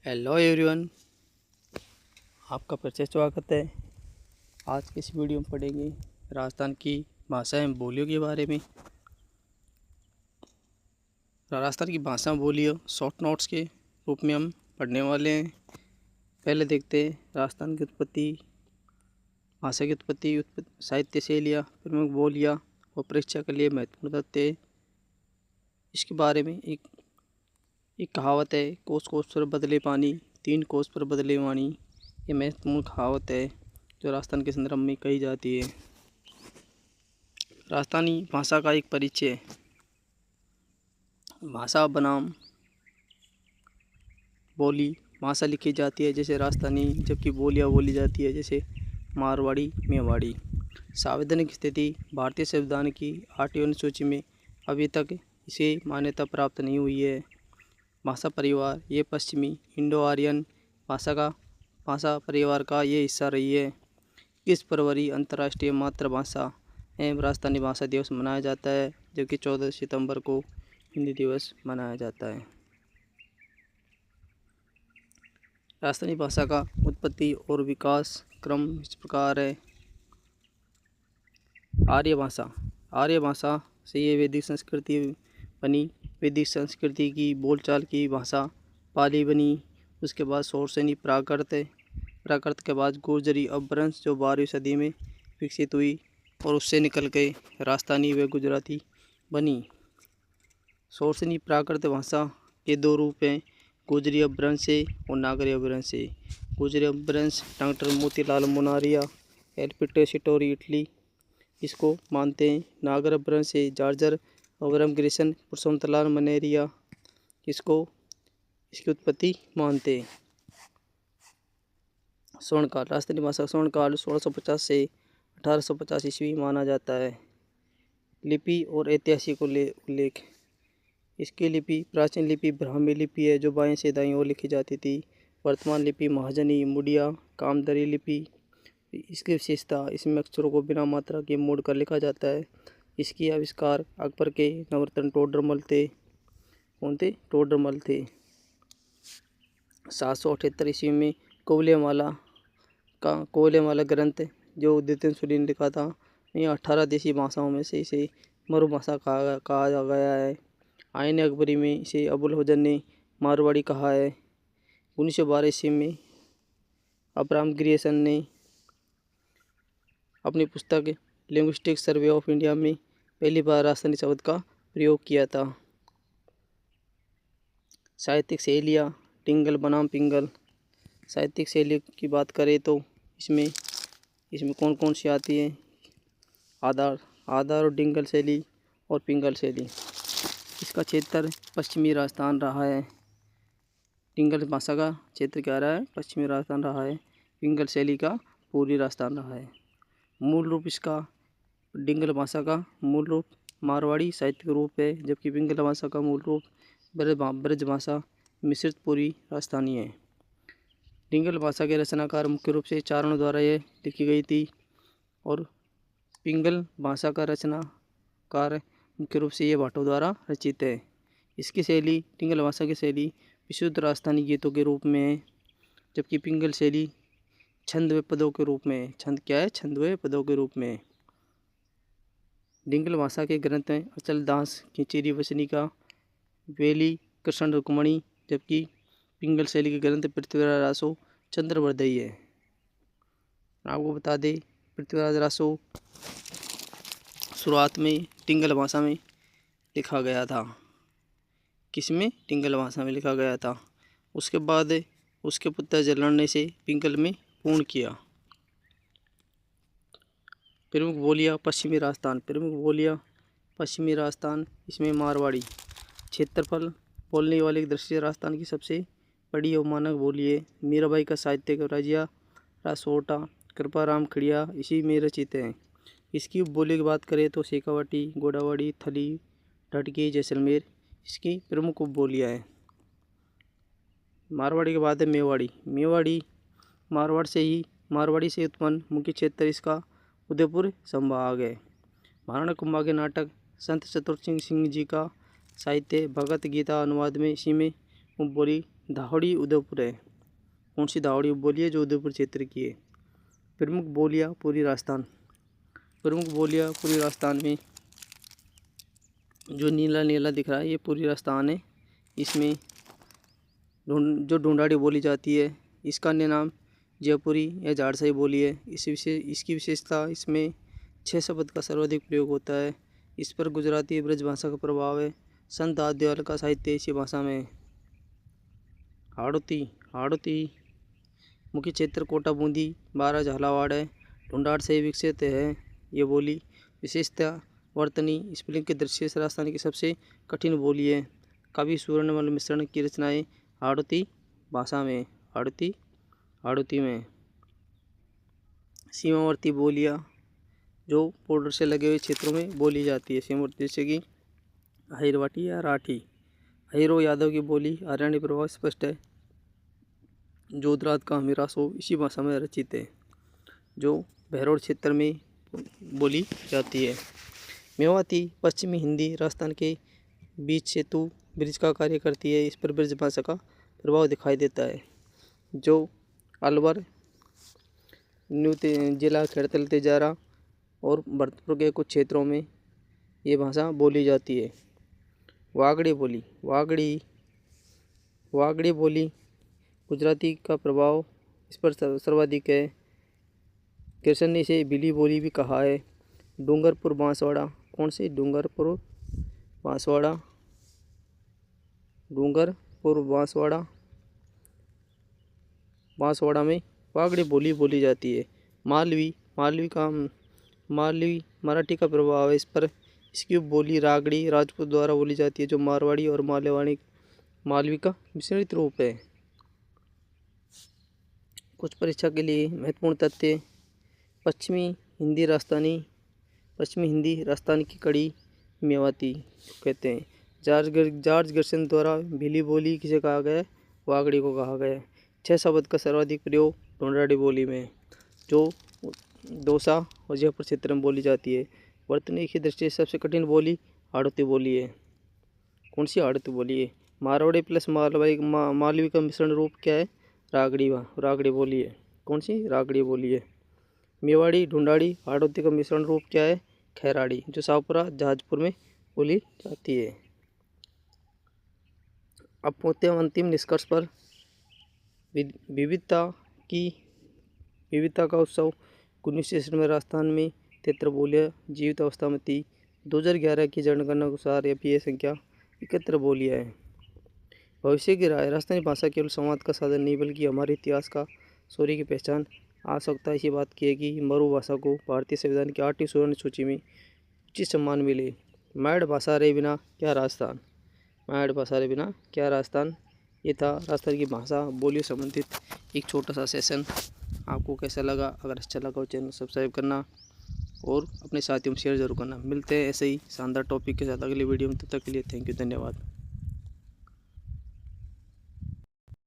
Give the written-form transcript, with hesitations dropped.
Hello everyone, आपका फिर से स्वागत है। आज की इस वीडियो में पढ़ेंगे राजस्थान की भाषा एवं बोलियों के बारे में। राजस्थान की भाषा बोलियों शॉर्ट नोट्स के रूप में हम पढ़ने वाले हैं। पहले देखते हैं राजस्थान की उत्पत्ति, भाषा की उत्पत्ति, साहित्य शैलियाँ, प्रमुख बोलियाँ और परीक्षा के लिए महत्वपूर्ण तथ्य। इसके बारे में एक कहावत है, कोस कोस पर बदले पानी, 3 कोस पर बदले वाणी। ये महत्वपूर्ण कहावत है जो राजस्थान के संदर्भ में कही जाती है। राजस्थानी भाषा का एक परिचय। भाषा बनाम बोली। भाषा लिखी जाती है जैसे राजस्थानी, जबकि बोलियाँ बोली जाती है जैसे मारवाड़ी, मेवाड़ी। संवैधानिक स्थिति। भारतीय संविधान की 8वीं अनुसूची में अभी तक इसे मान्यता प्राप्त नहीं हुई है। भाषा परिवार। ये पश्चिमी इंडो आर्यन भाषा परिवार का ये हिस्सा रही है। 21 फरवरी अंतर्राष्ट्रीय मातृभाषा एवं राजस्थानी भाषा दिवस मनाया जाता है, जबकि 14 सितंबर को हिंदी दिवस मनाया जाता है। राजस्थानी भाषा का उत्पत्ति और विकास क्रम इस प्रकार है। आर्य भाषा। आर्य भाषा से ये वैदिक संस्कृति बनी। वैदिक संस्कृति की बोलचाल की भाषा पाली बनी। उसके बाद शौरसेनी प्राकृत के बाद गुर्जरी अपभ्रंश जो 12वीं सदी में विकसित हुई और उससे निकल के राजस्थानी व गुजराती बनी। शौरसेनी प्राकृत भाषा के 2 रूप हैं, गुजरी अपभ्रंश से और नागरी अपभ्रंश से। गुजरी अपभ्रंश डॉक्टर मोतीलाल मुनारिया, एल्पिटो सिटोरी, इटली इसको मानते हैं। नागर अपभ्रंश से जार्जर अवरम ग्रेसन, पुरुषोत्तलाल मनेरिया इसकी उत्पत्ति मानते हैं। स्वर्णकाल। राजस्थानी भाषा स्वर्णकाल 1650 से 1850 ईस्वी माना जाता है। लिपि और ऐतिहासिक उल्लेख। इसकी लिपि प्राचीन लिपि ब्राह्मी लिपि है जो बाएं से दाईं ओर लिखी जाती थी। वर्तमान लिपि महाजनी, मुड़िया, कामदरी लिपि। इसकी विशेषता, इसमें अक्षरों को बिना मात्रा के मोड़ कर लिखा जाता है। इसकी आविष्कार अकबर के नवरत्न टोडरमल थे। कौन थे? टोडरमल थे। 778 ईस्वी में कोवलेमाला ग्रंथ जो द्वितीय सूरी ने लिखा था, ये 18 देशी भाषाओं में से इसे मरु भाषा कहा गया है। आईन अकबरी में इसे अबुल हुजन ने मारवाड़ी कहा है। 1912 ईस्वी में अब्राहम ग्रियर्सन ने अपनी पुस्तक लिंग्विस्टिक सर्वे ऑफ इंडिया में पहली बार राजस्थानी शब्द का प्रयोग किया था। साहित्यिक शैलियाँ। टिंगल बनाम पिंगल। साहित्यिक शैली की बात करें तो इसमें कौन कौन सी आती है? आधार और डिंगल शैली और पिंगल शैली। इसका क्षेत्र पश्चिमी राजस्थान रहा है। टिंगल भाषा का क्षेत्र क्या रहा है? पश्चिमी राजस्थान रहा है। पिंगल शैली का पूर्वी राजस्थान रहा है। मूल रूप इसका डिंगल भाषा का मूल रूप मारवाड़ी साहित्यिक रूप है, जबकि पिंगल भाषा का मूल रूप ब्रज भाषा मिश्रित पूर्वी राजस्थानी है। डिंगल भाषा के रचनाकार मुख्य रूप से चारणों द्वारा यह लिखी गई थी और पिंगल भाषा का रचनाकार मुख्य रूप से ये भाटों द्वारा रचित है। इसकी शैली, डिंगल भाषा की शैली विशुद्ध राजस्थानी गीतों के रूप में है, जबकि पिंगल शैली छंद व पदों के रूप में। छंद क्या है? छंद व पदों के रूप में। डिंगल भाषा के ग्रंथ हैं अचल दास, खिचरी वसनिका, वेली कृष्ण रुक्मणी, जबकि पिंगल शैली के ग्रंथ पृथ्वीराज रासो, चंद्रवर्धई है। आपको बता दें, पृथ्वीराज रासो शुरुआत में टिंगल भाषा में लिखा गया था। किसमें? टिंगल भाषा में लिखा गया था। उसके बाद उसके पुत्र जलण ने से पिंगल में पूर्ण किया। प्रमुख बोलियाँ पश्चिमी राजस्थान। प्रमुख बोलियाँ पश्चिमी राजस्थान, इसमें मारवाड़ी। क्षेत्रफल बोलने वाले की दृष्टि से राजस्थान की सबसे बड़ी और मानक बोली है। मीराबाई का साहित्य रजिया रासोटा, कृपाराम खड़िया इसी में रचित है। इसकी उपबोली की बात करें तो शेखावाटी, गोडावाड़ी, थली, ढटकी, जैसलमेर इसकी प्रमुख उपबोलियाँ हैं। मारवाड़ी के बाद है मेवाड़ी। मारवाड़ी से उत्पन्न मुख्य क्षेत्र इसका उदयपुर संभाग है। महाराणा कुंभा के नाटक, संत चतुर सिंह जी का साहित्य, भगवत गीता अनुवाद में इसी में उपबोली दहाड़ी उदयपुर है। कौन सी दहाड़ी बोली है? जो उदयपुर क्षेत्र की है। प्रमुख बोलियाँ पूरी राजस्थान। प्रमुख बोलियाँ पूरी राजस्थान में जो नीला नीला दिख रहा है ये पूरी राजस्थान है। इसमें जो ढूंढाड़ी बोली जाती है इसका अन्य नाम जयपुरी या झाड़साई बोली है। इसकी विशेषता इसमें 6 शब्द का सर्वाधिक प्रयोग होता है। इस पर गुजराती ब्रज भाषा का प्रभाव है। संत आद्यवाल का साहित्य इसी भाषा में है। हाड़ौती मुख्य क्षेत्र कोटा बूंदी 12 झालावाड़ है। ढूंढाड़ से विकसित है ये बोली। विशेषता वर्तनी स्पेलिंग के दृष्टि से राजस्थान की सबसे कठिन बोली है। कवि सूर्यमल मिश्रण की रचनाएं हाड़ौती भाषा में हाड़ौती में। सीमावर्ती बोलियाँ जो बॉर्डर से लगे हुए क्षेत्रों में बोली जाती है। सीमावर्ती जैसे कि अहिरवाटी या राठी। अहिरो यादव की बोली हरियाणवी प्रभाव स्पष्ट है। जोधरात का हमीरासो इसी भाषा में रचित है जो भैरोड़ क्षेत्र में बोली जाती है। मेवाती पश्चिमी हिंदी राजस्थान के बीच सेतु ब्रिज का कार्य करती है। इस पर ब्रज भाषा का प्रभाव दिखाई देता है। जो अलवर न्यू जिला खैरतल तेजारा और भरतपुर के कुछ क्षेत्रों में ये भाषा बोली जाती है। वागड़ी बोली गुजराती का प्रभाव इस पर सर्वाधिक है। कृष्ण ने इसे बिली बोली भी कहा है। डूंगरपुर बांसवाड़ा। कौन से? डूंगरपुर बांसवाड़ा में वागड़ी बोली जाती है। मालवी मराठी का प्रभाव है। इस पर इसकी बोली रागड़ी राजपूत द्वारा बोली जाती है जो मारवाड़ी और मालवी का मिश्रित रूप है। कुछ परीक्षा के लिए महत्वपूर्ण तथ्य। पश्चिमी हिंदी राजस्थान की कड़ी मेवाती कहते हैं। जॉर्ज गर्सन द्वारा भीली बोली किसे कहा गया है? वागड़ी को कहा गया है। 6 शब्द का सर्वाधिक प्रयोग ढूंढाड़ी बोली में जो दौसा और जयपुर क्षेत्र में बोली जाती है। वर्तनी की दृष्टि से सबसे कठिन बोली हाड़ौती बोली है। कौन सी हाड़ौती बोली है? मारवाड़ी प्लस मालवी का मिश्रण रूप क्या है? रागड़ी बोली है। कौन सी? रागड़ी बोली है। मेवाड़ी ढूंढाड़ी हाड़ौती का मिश्रण रूप क्या है? खैराड़ी जो शाहपुरा जहाजपुर में बोली जाती है। अब पहुंचते हैं अंतिम निष्कर्ष पर। विविधता का उत्सव 19 में राजस्थान में 73 बोलियाँ जीवित अवस्था में थी। 2011 की जनगणना के अनुसार ये संख्या 71 बोलियाँ है। भविष्य की राय। राजस्थानी भाषा केवल संवाद का साधन नहीं बल्कि हमारे इतिहास का शौर्य की पहचान। आवश्यकता इसी बात की है कि मरु भाषा को भारतीय संविधान की 8वीं स्वर्ण सूची में उचित सम्मान मिले। मैड भाषा रहे बिना क्या राजस्थान। ये था राजस्थान की भाषा बोली संबंधित एक छोटा सा सेशन। आपको कैसा लगा? अगर अच्छा लगा तो चैनल सब्सक्राइब करना और अपने साथियों में शेयर जरूर करना। मिलते हैं ऐसे ही शानदार टॉपिक के साथ अगले वीडियो में। तब तक के लिए थैंक यू, धन्यवाद।